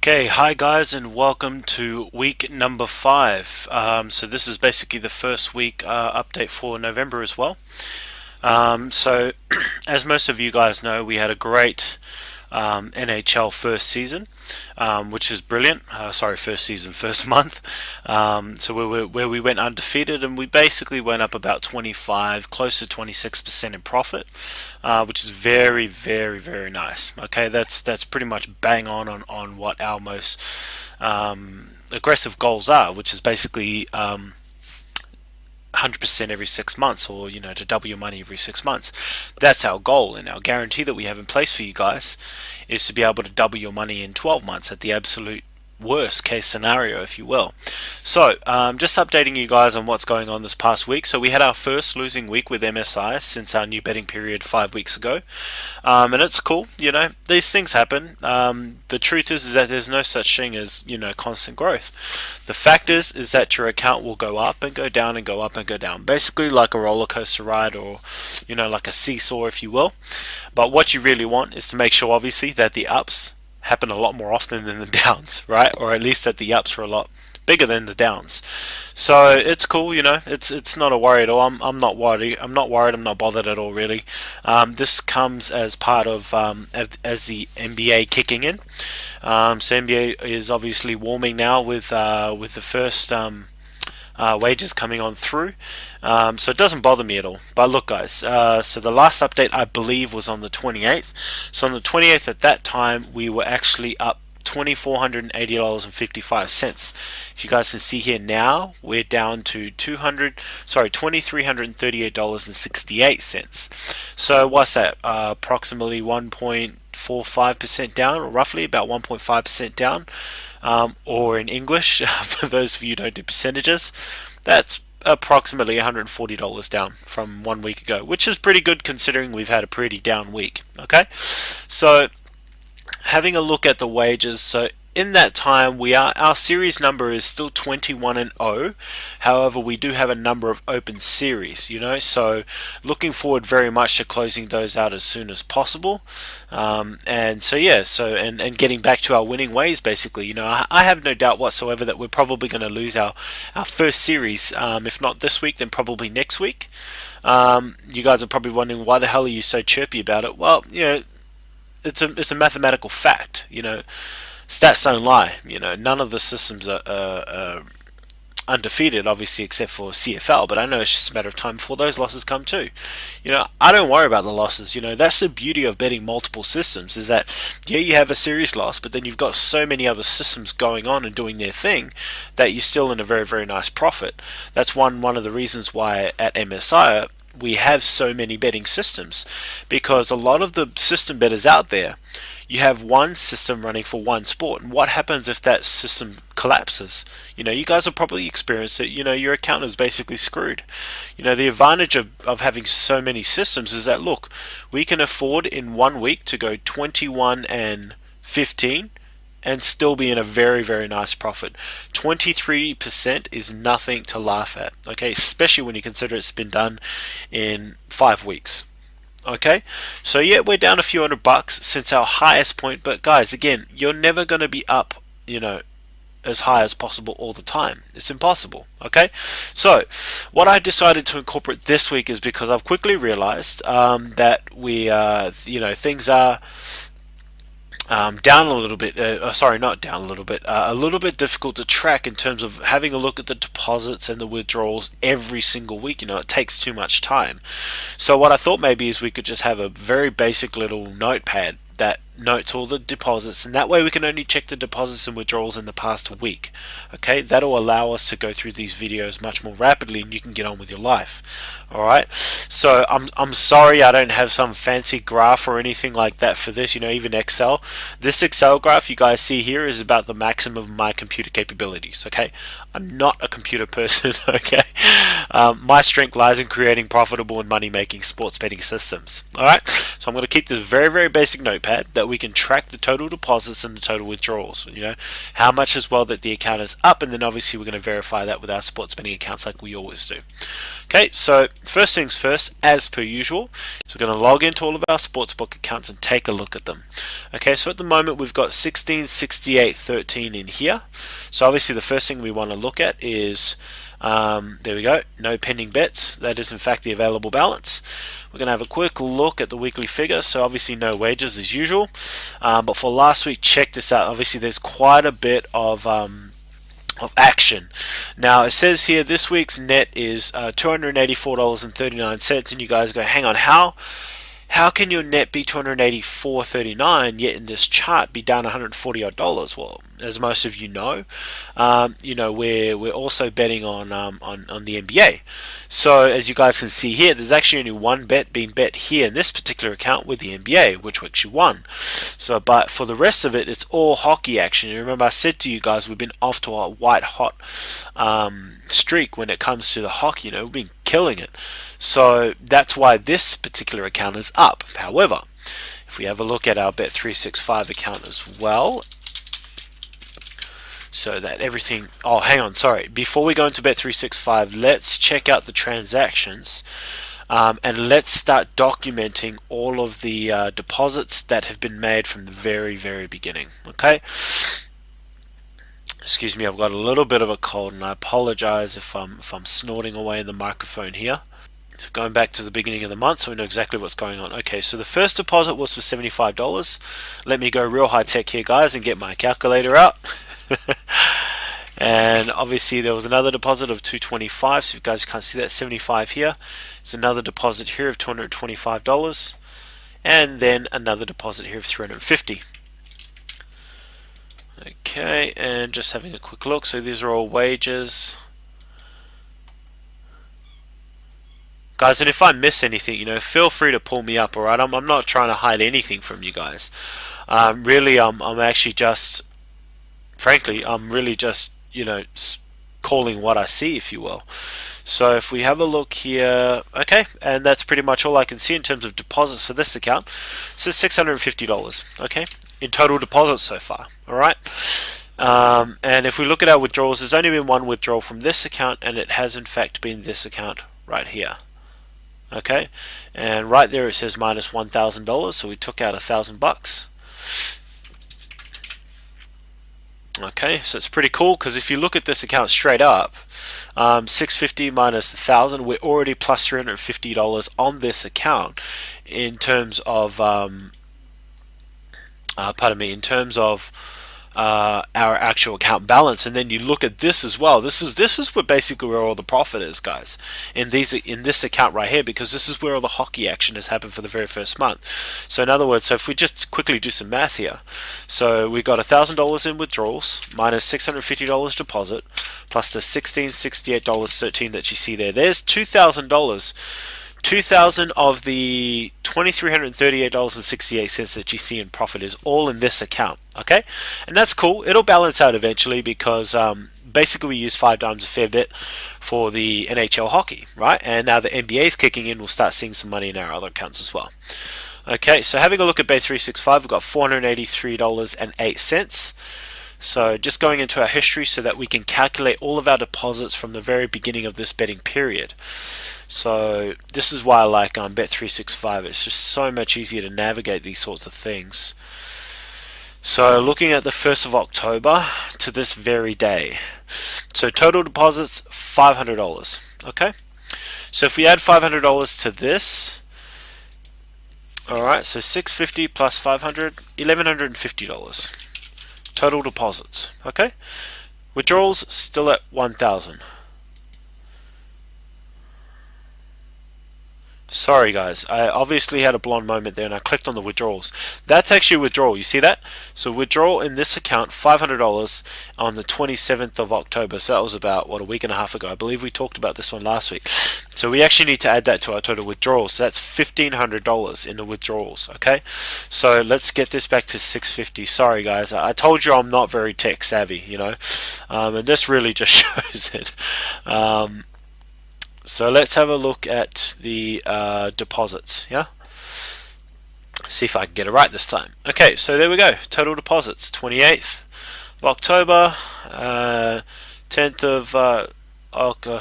Okay, hi guys, and welcome to week number 5. So this is basically the first week update for November as well. So as most of you guys know, we had a great NHL first season, which is brilliant. Sorry, first season, first month. So where we went undefeated, and we basically went up about 25, close to 26% in profit, which is very, very, very nice. Okay, that's pretty much bang on what our most aggressive goals are, which is basically 100% every 6 months, or to double your money every 6 months. That's our goal, and our guarantee that we have in place for you guys is to be able to double your money in 12 months at the absolute worst case scenario, if you will. So just updating you guys on what's going on this past week. So we had our first losing week with MSI since our new betting period 5 weeks ago, and it's cool. These things happen. The truth is that there's no such thing as constant growth. The fact is that your account will go up and go down and go up and go down, basically like a roller coaster ride, or like a seesaw, if you will. But what you really want is to make sure, obviously, that the ups happen a lot more often than the downs, right? Or at least that the ups are a lot bigger than the downs. So it's cool, it's not a worry at all. I'm not worried. I'm not worried. I'm not bothered at all, really. This comes as part of as the NBA kicking in. So NBA is obviously warming now with the first wages coming on through. So it doesn't bother me at all. But look, guys, so the last update, I believe, was on the 28th. So on the 28th, at that time, we were actually up $2,480.55. If you guys can see here now, we're down to $2,338.68. So what's that? Approximately 1.45% down, or roughly about 1.5% down. Or in English, for those of you who don't do percentages, that's approximately $140 down from 1 week ago, which is pretty good considering we've had a pretty down week. Okay, so having a look at the wages, so in that time, our series number is still 21-0. However, we do have a number of open series, so looking forward very much to closing those out as soon as possible. And so and getting back to our winning ways, basically. I have no doubt whatsoever that we're probably going to lose our first series, if not this week, then probably next week. You guys are probably wondering, why the hell are you so chirpy about it? Well, it's a mathematical fact. Stats don't lie. None of the systems are undefeated, obviously, except for CFL. But I know it's just a matter of time before those losses come too. I don't worry about the losses. That's the beauty of betting multiple systems, is that you have a series loss, but then you've got so many other systems going on and doing their thing that you're still in a very, very nice profit. That's one of the reasons why at MSI we have so many betting systems, because a lot of the system bettors out there, you have one system running for one sport, and what happens if that system collapses? You guys have probably experienced it. Your account is basically screwed. The advantage of having so many systems is that, look, we can afford in 1 week to go 21-15 and still be in a very, very nice profit. 23% is nothing to laugh at, okay? Especially when you consider it's been done in 5 weeks. Okay, so yeah, we're down a few $100 since our highest point, but guys, again, you're never going to be up, as high as possible all the time. It's impossible. Okay, so what I decided to incorporate this week is because I've quickly realized that we, things are down a little bit. Sorry, not down a little bit. A little bit difficult to track in terms of having a look at the deposits and the withdrawals every single week. It takes too much time. So what I thought maybe is we could just have a very basic little notepad that notes all the deposits, and that way we can only check the deposits and withdrawals in the past week. Okay, that'll allow us to go through these videos much more rapidly, and you can get on with your life. Alright, so I'm sorry I don't have some fancy graph or anything like that for this, even Excel. This Excel graph you guys see here is about the maximum of my computer capabilities. Okay, I'm not a computer person. Okay, my strength lies in creating profitable and money-making sports betting systems. Alright, so I'm going to keep this very, very basic notepad that that we can track the total deposits and the total withdrawals. How much as well that the account is up, and then obviously we're going to verify that with our sports betting accounts like we always do. Okay, so first things first, as per usual, so we're going to log into all of our sportsbook accounts and take a look at them. Okay, so at the moment we've got 16, 68, 13 in here. So obviously the first thing we want to look at is, there we go, no pending bets. That is in fact the available balance. We're going to have a quick look at the weekly figure. So obviously no wagers as usual. But for last week, check this out. Obviously there's quite a bit of action. Now it says here this week's net is $284.39, and you guys go, hang on, how can your net be $284.39 yet in this chart be down $140 odd? Well, as most of you know, we're also betting on the NBA. So as you guys can see here, there's actually only one bet being bet here in this particular account with the NBA, which we actually won. So, but for the rest of it, it's all hockey action. And remember, I said to you guys, we've been off to a white hot streak when it comes to the hockey. We've been killing it. So that's why this particular account is up. However, if we have a look at our Bet365 account as well, so that everything, oh hang on, sorry, before we go into Bet365, let's check out the transactions, and let's start documenting all of the deposits that have been made from the very beginning. Okay, excuse me, I've got a little bit of a cold and I apologize if I'm snorting away in the microphone here. So going back to the beginning of the month, so we know exactly what's going on. Okay, so the first deposit was for $75. Let me go real high tech here, guys, and get my calculator out. And obviously there was another deposit of $225, so if you guys can't see that, 75 here. There's another deposit here of $225, and then another deposit here of $350. Okay, and just having a quick look, so these are all wages. Guys, and if I miss anything, feel free to pull me up, alright? I'm not trying to hide anything from you guys. Really, I'm actually just, frankly, I'm really just, calling what I see, if you will. So if we have a look here, okay, and that's pretty much all I can see in terms of deposits for this account. So $650, okay, in total deposits so far, alright? And if we look at our withdrawals, there's only been one withdrawal from this account, and it has in fact been this account right here. Okay, and right there it says minus $1,000, so we took out $1,000. Okay, so it's pretty cool because if you look at this account straight up, 650 minus 1,000, we're already plus $350 on this account in terms of in terms of our actual account balance. And then you look at this as well. This is where basically where all the profit is, guys, in this account right here, because this is where all the hockey action has happened for the very first month. So in other words, so if we just quickly do some math here, so we got $1,000 in withdrawals minus $650 deposit plus the $1,668.13 that you see there. There's $2,000. 2,000 of the $2,338.68 that you see in profit is all in this account, okay? And that's cool. It'll balance out eventually because basically we use 5 times a fair bit for the NHL hockey, right? And now the NBA is kicking in, we'll start seeing some money in our other accounts as well. Okay, so having a look at Bet365, we've got $483.08. So just going into our history so that we can calculate all of our deposits from the very beginning of this betting period. So this is why I like Bet365. It's just so much easier to navigate these sorts of things. So looking at the 1st of October to this very day. So total deposits, $500. Okay. So if we add $500 to this, alright, so $650 plus $500, $1,150. Total deposits. Okay. Withdrawals still at $1,000. Sorry guys, I obviously had a blonde moment there and I clicked on the withdrawals. That's actually a withdrawal, you see that? So withdrawal in this account, $500 on the 27th of October. So that was about, what, a week and a half ago. I believe we talked about this one last week. So we actually need to add that to our total withdrawals. So that's $1,500 in the withdrawals, okay? So let's get this back to $650. Sorry guys, I told you I'm not very tech savvy, and this really just shows it. So let's have a look at the deposits, yeah? See if I can get it right this time. Okay, so there we go. Total deposits, 28th of October, 10th of,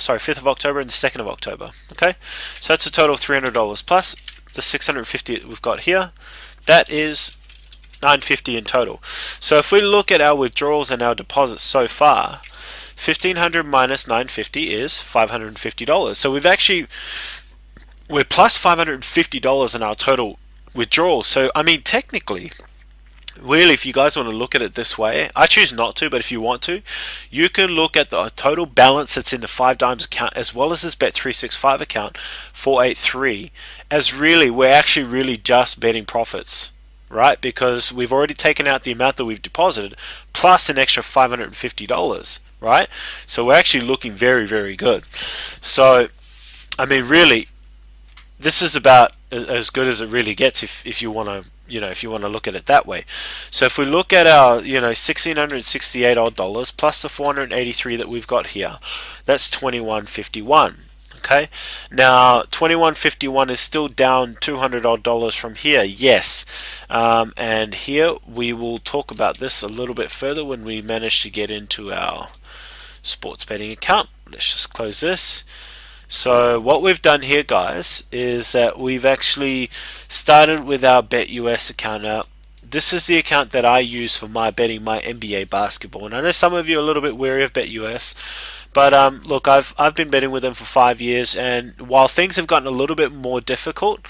sorry, 5th of October and the 2nd of October. Okay, so that's a total of $300 plus the 650 that we've got here. That is $950 in total. So if we look at our withdrawals and our deposits so far, 1500 minus 950 is $550. So we're plus $550 in our total withdrawals. So I mean, technically, really, if you guys want to look at it this way, I choose not to, but if you want to, you can look at the total balance that's in the 5 Dimes account as well as this Bet365 account 483 as really, we're actually really just betting profits, right? Because we've already taken out the amount that we've deposited plus an extra $550, right? So we're actually looking very, very good. So I mean, really, this is about as good as it really gets if you want to, if you want to look at it that way. So if we look at our $1,668 odd dollars plus the 483 that we've got here, that's 2151. Okay, now 2151 is still down $200 odd dollars from here, yes, and here we will talk about this a little bit further when we manage to get into our sports betting account. Let's just close this. So what we've done here, guys, is that we've actually started with our BetUS account. Now, this is the account that I use for my betting my NBA basketball, and I know some of you are a little bit wary of BetUS, but look, I've been betting with them for 5 years, and while things have gotten a little bit more difficult,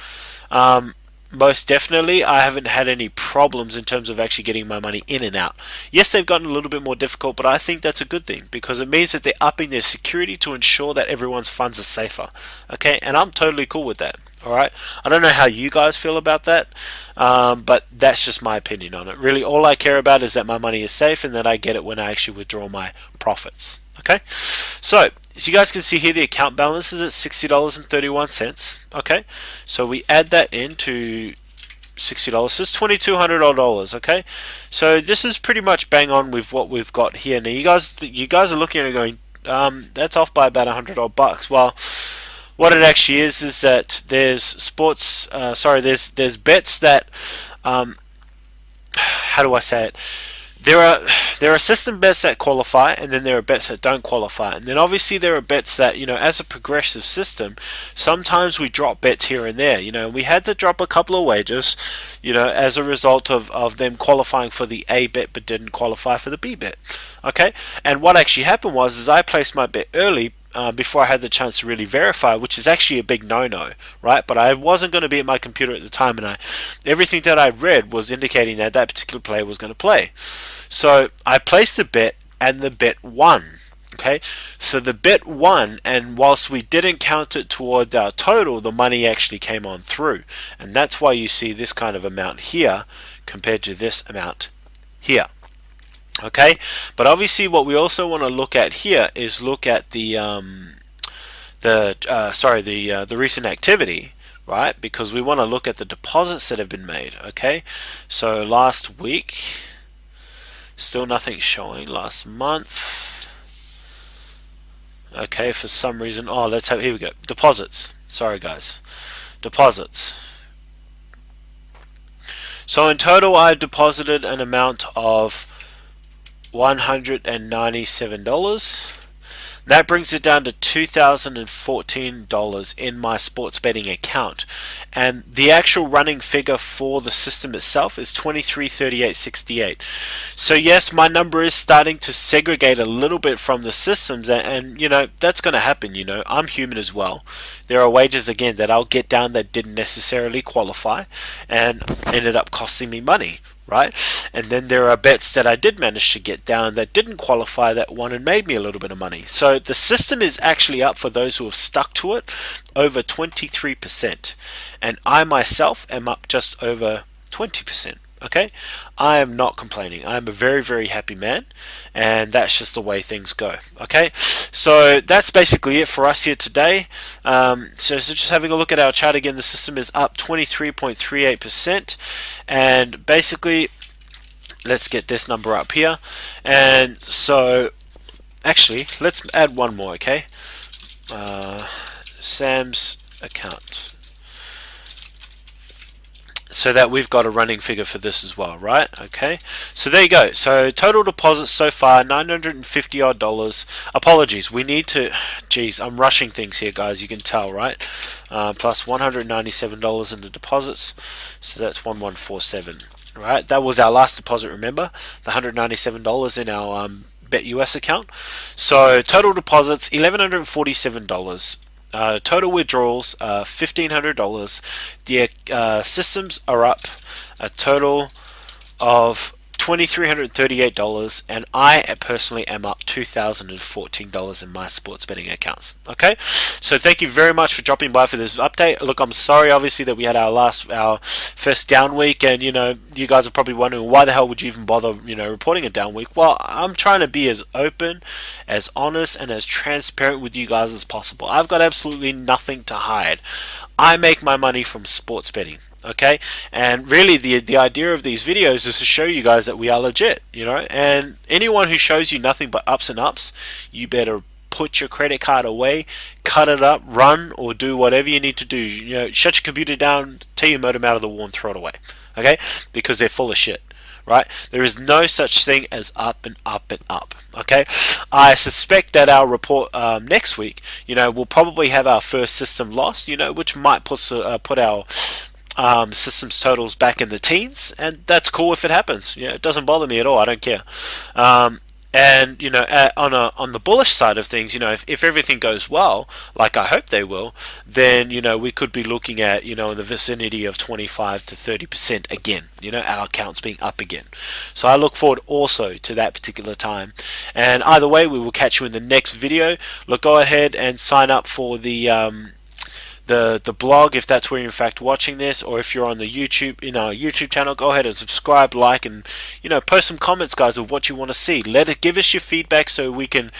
most definitely, I haven't had any problems in terms of actually getting my money in and out. Yes, they've gotten a little bit more difficult, but I think that's a good thing because it means that they're upping their security to ensure that everyone's funds are safer. Okay, and I'm totally cool with that. Alright, I don't know how you guys feel about that, but that's just my opinion on it. Really, all I care about is that my money is safe and that I get it when I actually withdraw my profits. Okay, so as you guys can see here, the account balance is at $60.31. Okay, so we add that into $60, so it's $2,200. Okay, so this is pretty much bang on with what we've got here. Now you guys are looking at it going, that's off by about $100 odd bucks. Well, what it actually is that there's there's bets that, how do I say it? There are system bets that qualify, and then there are bets that don't qualify. And then obviously there are bets that, as a progressive system, sometimes we drop bets here and there. We had to drop a couple of wagers, as a result of them qualifying for the A bet but didn't qualify for the B bet. Okay, and what actually happened was I placed my bet early, before I had the chance to really verify, which is actually a big no-no, right? But I wasn't going to be at my computer at the time, and everything that I read was indicating that that particular player was going to play. So I placed a bet, and the bet won. Okay, so the bet won, and whilst we didn't count it towards our total, the money actually came on through, and that's why you see this kind of amount here compared to this amount here. Okay, but obviously what we also want to look at here is look at the recent activity, right? Because we want to look at the deposits that have been made. Okay, so last week, still nothing showing. Last month, okay, for some reason, here we go, deposits. Sorry guys, deposits. So in total I deposited an amount of $197. That brings it down to $2,014 in my sports betting account, and the actual running figure for the system itself is $23.3868. So yes, my number is starting to segregate a little bit from the systems, and that's going to happen. I'm human as well. There are wagers again that I'll get down that didn't necessarily qualify and ended up costing me money, right? And then there are bets that I did manage to get down that didn't qualify that won and made me a little bit of money. So the system is actually up for those who have stuck to it over 23%, and I myself am up just over 20%. Okay, I am not complaining. I am a very, very happy man, and that's just the way things go. Okay, so that's basically it for us here today. So just having a look at our chart again, the system is up 23.38%, and basically, let's get this number up here. And so, actually, let's add one more. Okay, Sam's account. so that we've got a running figure for this as well, right? Okay, so there you go. So total deposits so far, $950 odd dollars. Apologies, we need to, geez, I'm rushing things here, guys, you can tell, right? Plus $197 in the deposits, so that's 1147. Right, that was our last deposit, remember, the $197 in our BetUS account. So total deposits $1,147. Total withdrawals $1,500. The systems are up a total of $2,338, and I personally am up $2,014 in my sports betting accounts. Okay, so thank you very much for dropping by for this update. Look, I'm sorry, obviously, that we had our first down week, and you guys are probably wondering why the hell would you even bother, reporting a down week. Well, I'm trying to be as open, as honest, and as transparent with you guys as possible. I've got absolutely nothing to hide. I make my money from sports betting. Okay, and really the idea of these videos is to show you guys that we are legit, and anyone who shows you nothing but ups and ups, you better put your credit card away, cut it up, run, or do whatever you need to do. Shut your computer down, take your modem out of the wall and throw it away. Okay, because they're full of shit. Right? There is no such thing as up and up and up. Okay, I suspect that our report next week, we'll probably have our first system lost, which might put our systems totals back in the teens, and that's cool if it happens. It doesn't bother me at all. I don't care. And on the bullish side of things, if everything goes well, like I hope they will, then we could be looking at in the vicinity of 25 to 30% again. Our accounts being up again. So I look forward also to that particular time. And either way, we will catch you in the next video. Look, go ahead and sign up for the blog if that's where you're in fact watching this, or if you're on the YouTube, our YouTube channel, go ahead and subscribe, like, and post some comments, guys, of what you want to see. Give us your feedback so we can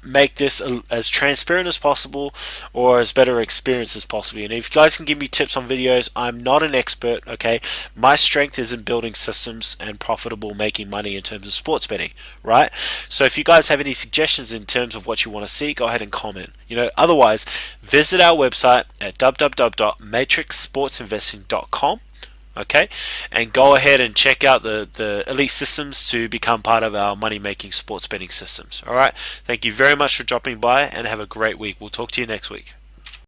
make this as transparent as possible, or as better experience as possible. And if you guys can give me tips on videos, I'm not an expert. Okay, my strength is in building systems and profitable making money in terms of sports betting, right? So if you guys have any suggestions in terms of what you want to see, go ahead and comment. Otherwise, visit our website at www.matrixsportsinvesting.com. Okay, and go ahead and check out the elite systems to become part of our money making sports betting systems. All right, thank you very much for dropping by, and have a great week. We'll talk to you next week.